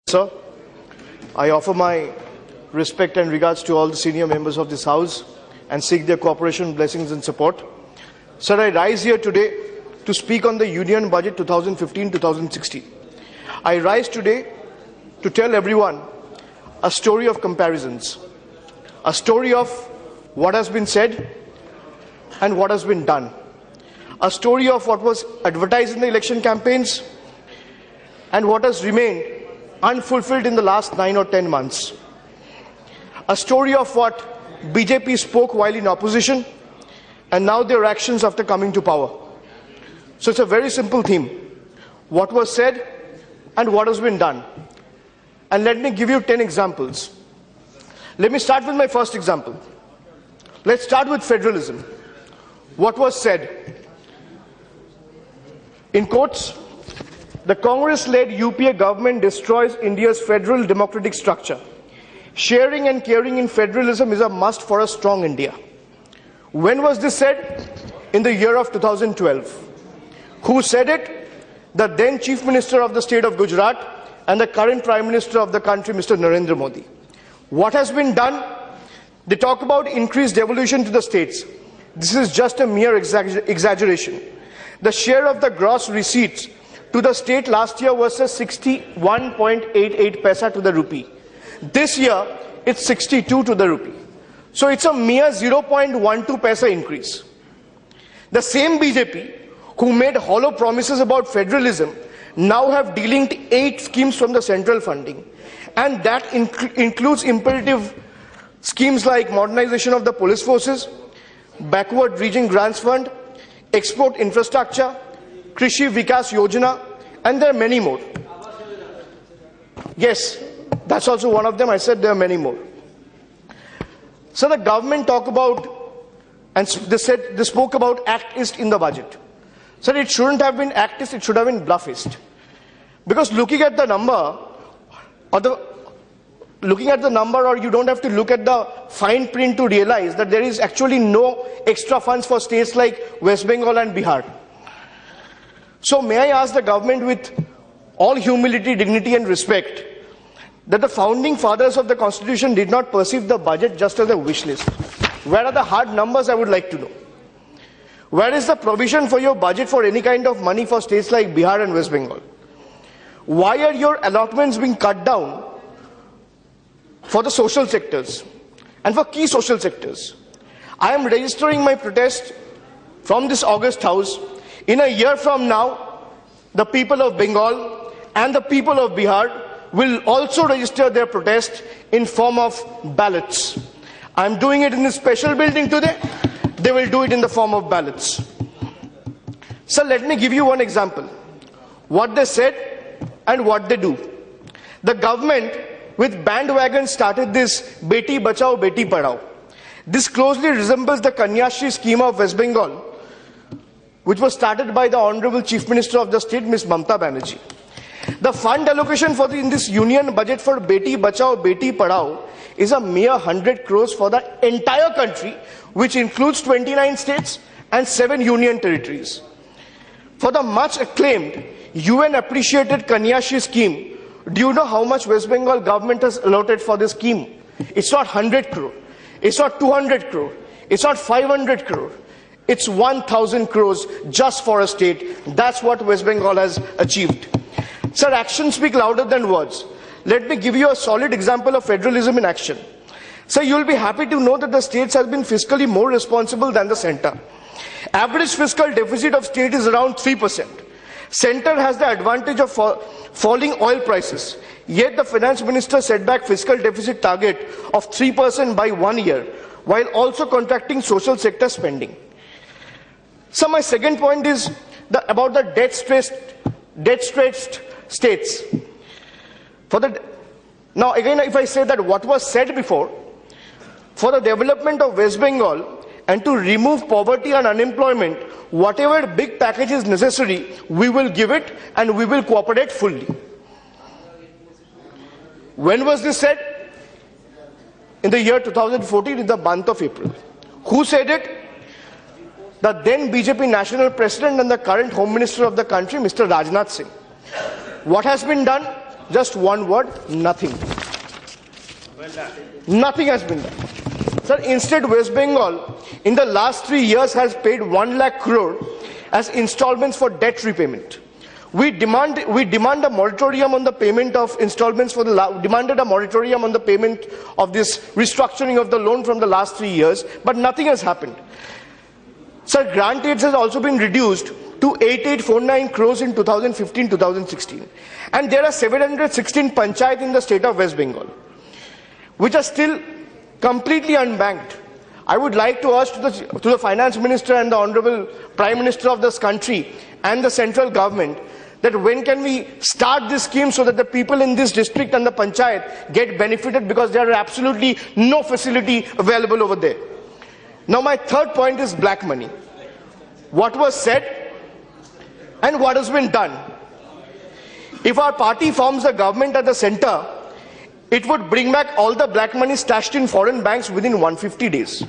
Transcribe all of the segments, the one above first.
Sir, I offer my respect and regards to all the senior members of this House and seek their cooperation, blessings and support. Sir, I rise here today to speak on the Union Budget 2015-2016. I rise today to tell everyone a story of comparisons, a story of what has been said and what has been done, a story of what was advertised in the election campaigns and what has remained unfulfilled in the last 9 or 10 months. A story of what BJP spoke while in opposition and now their actions after coming to power. So it's a very simple theme. What was said and what has been done. And let me give you 10 examples. Let me start with my first example. Let's start with federalism. What was said? In quotes, the Congress-led UPA government destroys India's federal democratic structure. Sharing and caring in federalism is a must for a strong India. When was this said? In the year of 2012. Who said it? The then Chief Minister of the state of Gujarat and the current Prime Minister of the country, Mr. Narendra Modi. What has been done? They talk about increased devolution to the states. This is just a mere exaggeration. The share of the gross receipts to the state last year was 61.88 paisa to the rupee. This year, it's 62 to the rupee. So it's a mere 0.12 paisa increase. The same BJP who made hollow promises about federalism now have delinked 8 schemes from the central funding. And that includes imperative schemes like modernization of the police forces, backward region grants fund, export infrastructure, Krishi Vikas Yojana, and there are many more. Yes, that's also one of them. I said there are many more. So the government talk about, and they spoke about actist in the budget. So it shouldn't have been actist, it should have been bluffist. Because looking at the number, or you don't have to look at the fine print to realize that there is actually no extra funds for states like West Bengal and Bihar. So may I ask the government with all humility, dignity and respect that the founding fathers of the constitution did not perceive the budget just as a wish list. Where are the hard numbers, I would like to know. Where is the provision for your budget for any kind of money for states like Bihar and West Bengal? Why are your allotments being cut down for the social sectors and for key social sectors? I am registering my protest from this August House. In a year from now, the people of Bengal and the people of Bihar will also register their protest in form of ballots. I am doing it in this special building today. They will do it in the form of ballots. So let me give you one example. What they said and what they do. The government with bandwagon started this Beti Bachao, Beti Padhao. This closely resembles the Kanyashri scheme of West Bengal, which was started by the Honorable Chief Minister of the state, Ms. Mamta Banerjee. The fund allocation in this union budget for Beti Bachao, Beti Padhao is a mere 100 crores for the entire country, which includes 29 states and 7 union territories. For the much acclaimed UN appreciated Kanyashri scheme, do you know how much West Bengal government has allotted for this scheme? It's not 100 crore, it's not 200 crore, it's not 500 crore. It's 1,000 crores just for a state. That's what West Bengal has achieved. Sir, actions speak louder than words. Let me give you a solid example of federalism in action. Sir, you'll be happy to know that the states have been fiscally more responsible than the center. Average fiscal deficit of state is around 3%. Center has the advantage of falling oil prices. Yet the finance minister set back fiscal deficit target of 3% by 1 year, while also contracting social sector spending. So my second point is about the debt-stressed states. Now again, if I say that what was said before, for the development of West Bengal and to remove poverty and unemployment, whatever big package is necessary, we will give it and we will cooperate fully. When was this said? In the year 2014, in the month of April. Who said it? The then BJP National President and the current Home Minister of the country, Mr. Rajnath Singh. What has been done? Just one word, nothing. Nothing has been done. Sir, instead West Bengal in the last 3 years has paid 1 lakh crore as installments for debt repayment. We demand a moratorium on the payment of installments for demanded a moratorium on the payment of this restructuring of the loan from the last 3 years, but nothing has happened. Sir, grant aids has also been reduced to 8849 crores in 2015-2016. And there are 716 panchayat in the state of West Bengal, which are still completely unbanked. I would like to ask to the Finance Minister and the Honorable Prime Minister of this country and the central government that when can we start this scheme so that the people in this district and the panchayat get benefited, because there are absolutely no facility available over there. Now my third point is black money. What was said and what has been done. If our party forms a government at the center, it would bring back all the black money stashed in foreign banks within 150 days.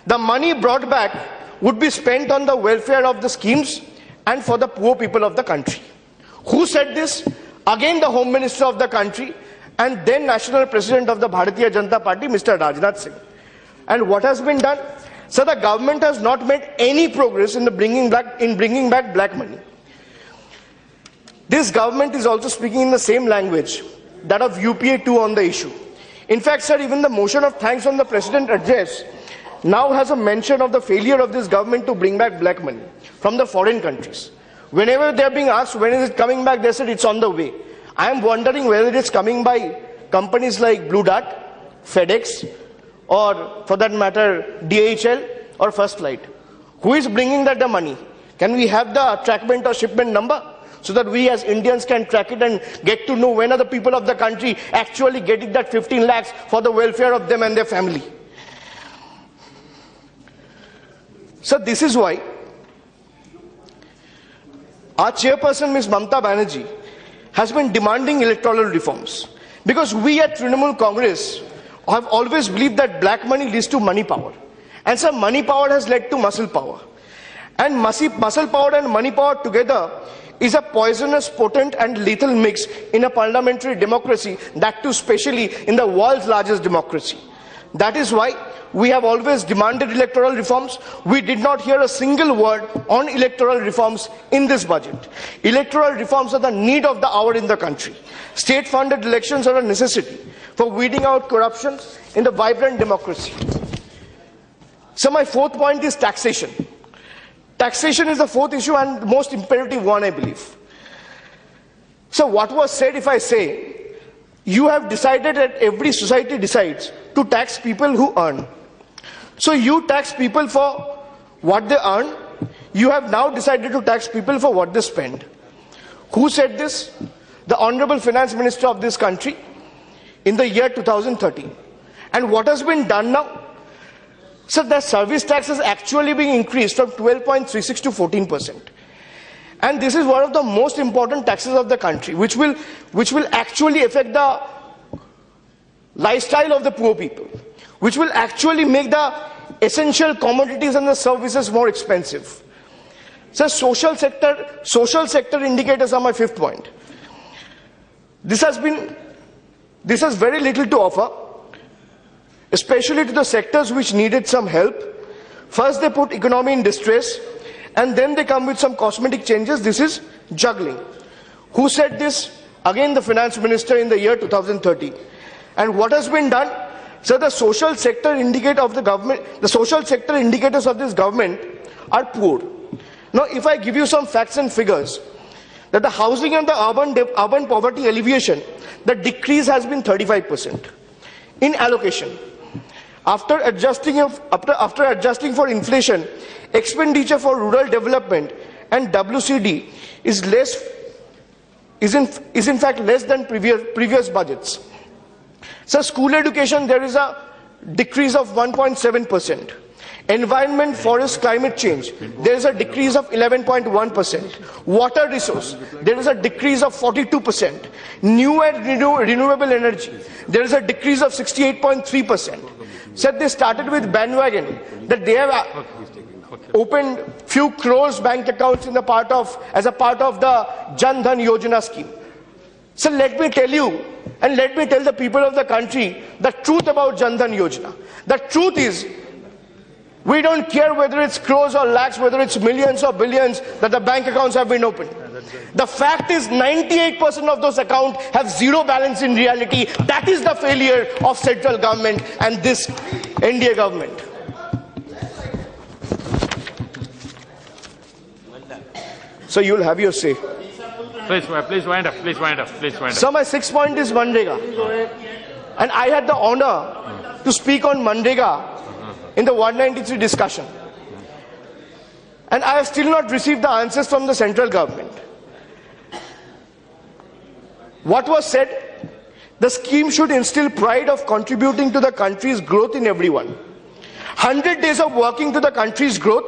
The money brought back would be spent on the welfare of the schemes and for the poor people of the country. Who said this? Again the Home Minister of the country and then National President of the Bharatiya Janata Party, Mr. Rajnath Singh. And what has been done? So the government has not made any progress in bringing back black money. This government is also speaking in the same language, that of UPA 2 on the issue. In fact, sir, even the motion of thanks on the President address now has a mention of the failure of this government to bring back black money from the foreign countries. Whenever they are being asked when is it coming back, they said it's on the way. I am wondering whether it's coming by companies like Blue Dart, FedEx, or for that matter DHL or First Flight. Who is bringing that the money? Can we have the trackment or shipment number so that we as Indians can track it and get to know when are the people of the country actually getting that 15 lakhs for the welfare of them and their family? So this is why our chairperson, Ms. Mamta Banerjee, has been demanding electoral reforms. Because we at Trinamool Congress have always believed that black money leads to money power. And so money power has led to muscle power. And muscle power and money power together is a poisonous, potent and lethal mix in a parliamentary democracy, that too especially in the world's largest democracy. That is why we have always demanded electoral reforms. We did not hear a single word on electoral reforms in this budget. Electoral reforms are the need of the hour in the country. State-funded elections are a necessity for weeding out corruption in the vibrant democracy. So my fourth point is taxation. Taxation is the fourth issue and the most imperative one, I believe. So what was said, if I say, you have decided that every society decides to tax people who earn. So you tax people for what they earn. You have now decided to tax people for what they spend. Who said this? The Honorable Finance Minister of this country in the year 2013. And what has been done now? So the service tax is actually being increased from 12.36 to 14%. And this is one of the most important taxes of the country, which will actually affect the lifestyle of the poor people, which will actually make the essential commodities and the services more expensive. So social sector indicators are my fifth point. This has very little to offer, especially to the sectors which needed some help. First they put economy in distress and then they come with some cosmetic changes. This is juggling. Who said this? Again the Finance Minister in the year 2013. And what has been done? So the social sector indicator of the government, the social sector indicators of this government are poor. Now if I give you some facts and figures, that the housing and the urban poverty alleviation, the decrease has been 35% in allocation. After adjusting for inflation, expenditure for rural development and WCD is in fact less than previous budgets. So school education, there is a decrease of 1.7%. Environment, forest, climate change, there is a decrease of 11.1%. Water resource, there is a decrease of 42%. New and renewable energy, there is a decrease of 68.3%. So they started with bandwagon, that they have opened few crores bank accounts as a part of the Jan Dhan Yojana scheme. So let me tell you, and let me tell the people of the country the truth about Jan Dhan Yojana. The truth is, we don't care whether it's crores or lakhs, whether it's millions or billions that the bank accounts have been opened. The fact is 98% of those accounts have zero balance in reality. That is the failure of central government and this NDA government. So you'll have your say. Please wind up. So my 6th point is Manrega. And I had the honor to speak on Manrega in the 193 discussion. And I have still not received the answers from the central government. What was said? The scheme should instill pride of contributing to the country's growth in everyone. 100 days of working to the country's growth.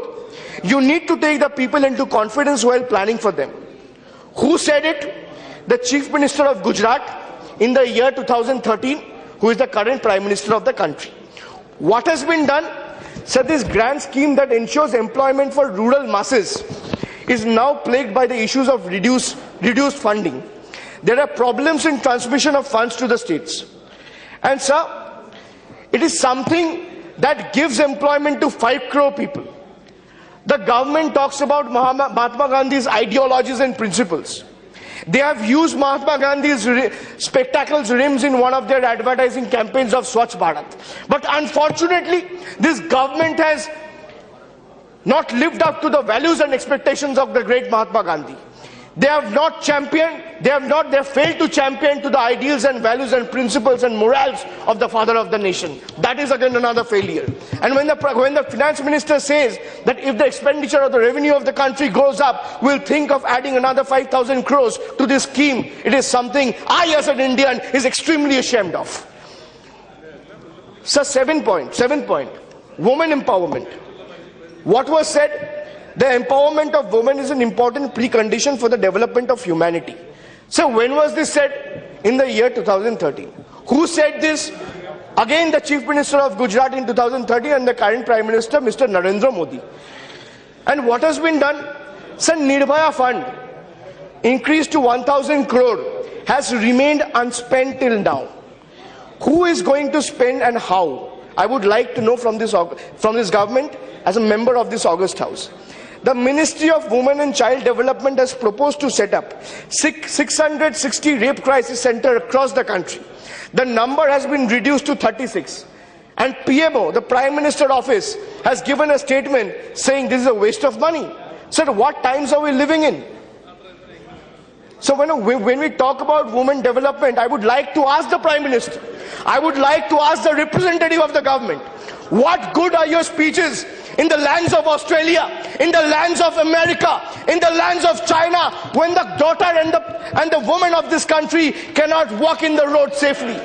You need to take the people into confidence while planning for them. Who said it? The Chief Minister of Gujarat in the year 2013, who is the current Prime Minister of the country. What has been done? So this grand scheme that ensures employment for rural masses is now plagued by the issues of reduced funding. There are problems in transmission of funds to the states. And sir, it is something that gives employment to 5 crore people. The government talks about Mahatma Gandhi's ideologies and principles. They have used Mahatma Gandhi's spectacles rims in one of their advertising campaigns of Swachh Bharat. But unfortunately, this government has not lived up to the values and expectations of the great Mahatma Gandhi. They have not championed, they have failed to champion to the ideals and values and principles and morals of the father of the nation. That is again another failure. And when the finance minister says that if the expenditure or the revenue of the country goes up, we'll think of adding another 5,000 crores to this scheme, it is something I as an Indian is extremely ashamed of. So 7th point, women empowerment. What was said? The empowerment of women is an important precondition for the development of humanity. So when was this said? In the year 2013. Who said this? Again the Chief Minister of Gujarat in 2013 and the current Prime Minister, Mr. Narendra Modi. And what has been done? So Nirbhaya fund, increased to 1,000 crore, has remained unspent till now. Who is going to spend and how? I would like to know from this government as a member of this August House. The Ministry of Women and Child Development has proposed to set up 660 rape crisis centers across the country. The number has been reduced to 36. And PMO, the Prime Minister Office, has given a statement saying this is a waste of money. So what times are we living in? So when we talk about women development, I would like to ask the Prime Minister, I would like to ask the representative of the government, what good are your speeches in the lands of Australia, in the lands of America, in the lands of China, when the daughter and the woman of this country cannot walk in the road safely?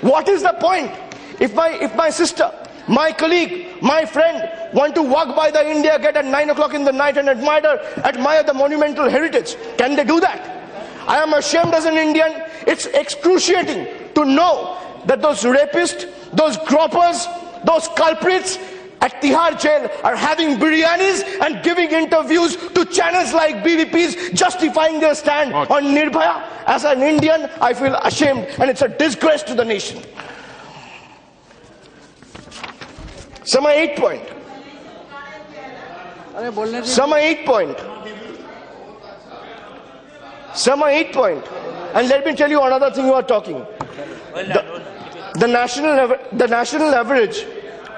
What is the point? If my sister, my colleague, my friend want to walk by the India Gate at 9 o'clock in the night and admire the monumental heritage, can they do that? I am ashamed as an Indian. It's excruciating to know that those rapists, those gropers, those culprits at Tihar jail are having biryanis and giving interviews to channels like BBP's, justifying their stand on Nirbhaya. As an Indian, I feel ashamed, and it's a disgrace to the nation. So my 8th point. And let me tell you another thing you are talking. The national average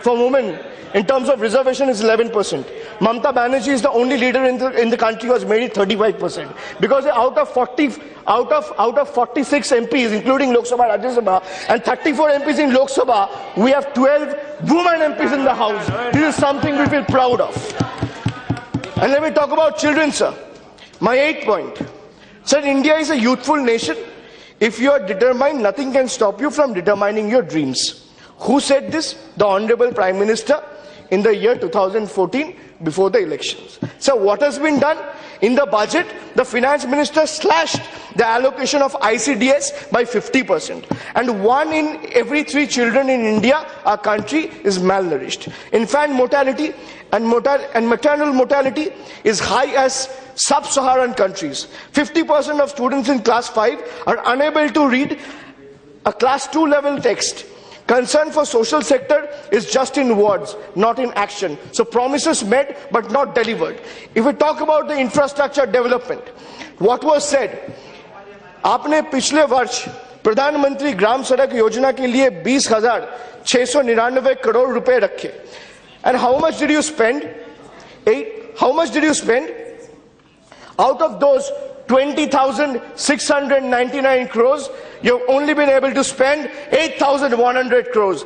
for women in terms of reservation is 11%. Mamata Banerjee is the only leader in the country who has made it 35%. Because out of 46 MPs, including Lok Sabha, Rajya Sabha, and 34 MPs in Lok Sabha, we have 12 women MPs in the House. This is something we feel proud of. And let me talk about children, sir. My 8th point. Sir, India is a youthful nation. If you are determined, nothing can stop you from determining your dreams. Who said this? The Honorable Prime Minister in the year 2014, before the elections. So what has been done? In the budget, the finance minister slashed the allocation of ICDS by 50%. And 1 in every 3 children in India, our country, is malnourished. Infant mortality and maternal mortality is high as sub-Saharan countries. 50% of students in class 5 are unable to read a class 2 level text. Concern for social sector is just in words, not in action. So promises made but not delivered. If we talk about the infrastructure development, what was said, आपने पिछले वर्ष प्रधानमंत्री ग्राम सड़क योजना के लिए 20,699 करोड़ रुपए रखे. And how much did you spend? How much did you spend? Out of those 20,699 crores, you've only been able to spend 8,100 crores.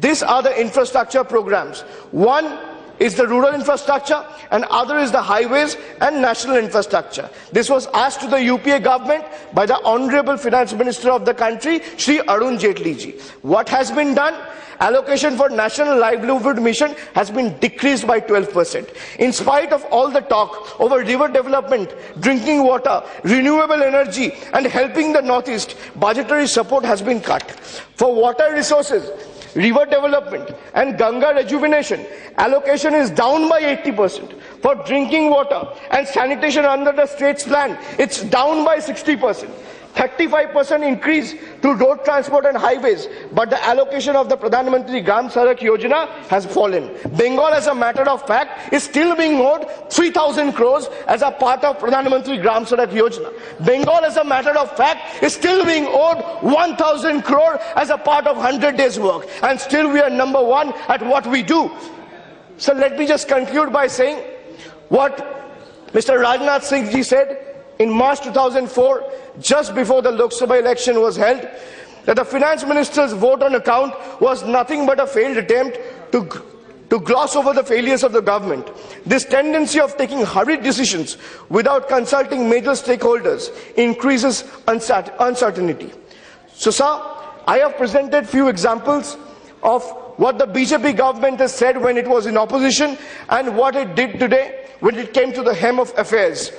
These are the infrastructure programs. One is the rural infrastructure and other is the highways and national infrastructure. This was asked to the UPA government by the Honorable Finance Minister of the country, Shri Arun Jaitley ji. What has been done? Allocation for National Livelihood Mission has been decreased by 12%. In spite of all the talk over river development, drinking water, renewable energy and helping the Northeast, budgetary support has been cut. For water resources, river development and Ganga rejuvenation, allocation is down by 80%. For drinking water and sanitation under the state's plan, it's down by 60%. 35% increase to road transport and highways, but the allocation of the Pradhan Mantri Gram Sadak Yojana has fallen. Bengal, as a matter of fact, is still being owed 3,000 crores as a part of Pradhan Mantri Gram Sadak Yojana. Bengal, as a matter of fact, is still being owed 1,000 crore as a part of 100 days work, and still we are number 1 at what we do. So let me just conclude by saying what Mr. Rajnath Singh ji said in March 2004, just before the Lok Sabha election was held, that the finance minister's vote on account was nothing but a failed attempt to gloss over the failures of the government. This tendency of taking hurried decisions without consulting major stakeholders increases uncertainty. So, sir, I have presented few examples of what the BJP government has said when it was in opposition and what it did today when it came to the hem of affairs.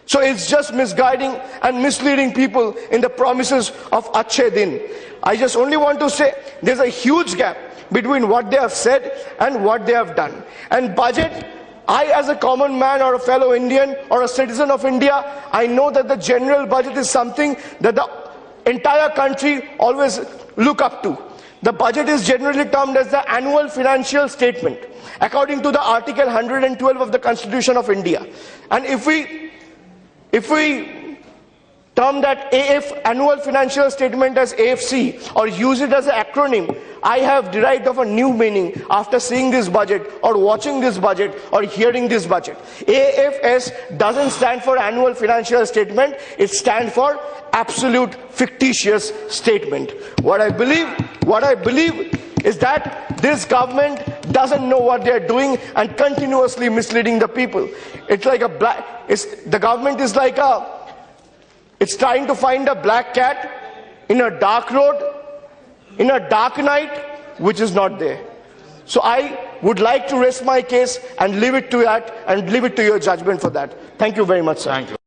So it's just misguiding and misleading people in the promises of Achhe Din. I just only want to say there's a huge gap between what they have said and what they have done. And budget, I as a common man or a fellow Indian or a citizen of India, I know that the general budget is something that the entire country always look up to. The budget is generally termed as the annual financial statement, according to the Article 112 of the Constitution of India. And if we term that AF, annual financial statement, as AFC or use it as an acronym, I have derived of a new meaning after seeing this budget or watching this budget or hearing this budget. AFS doesn't stand for annual financial statement, it stands for absolute fictitious statement. What I believe is that this government doesn't know what they are doing and continuously misleading the people. It's like the government is like it's trying to find a black cat in a dark road, in a dark night, which is not there. So I would like to rest my case and leave it to that and leave it to your judgment for that. Thank you very much, sir. Thank you.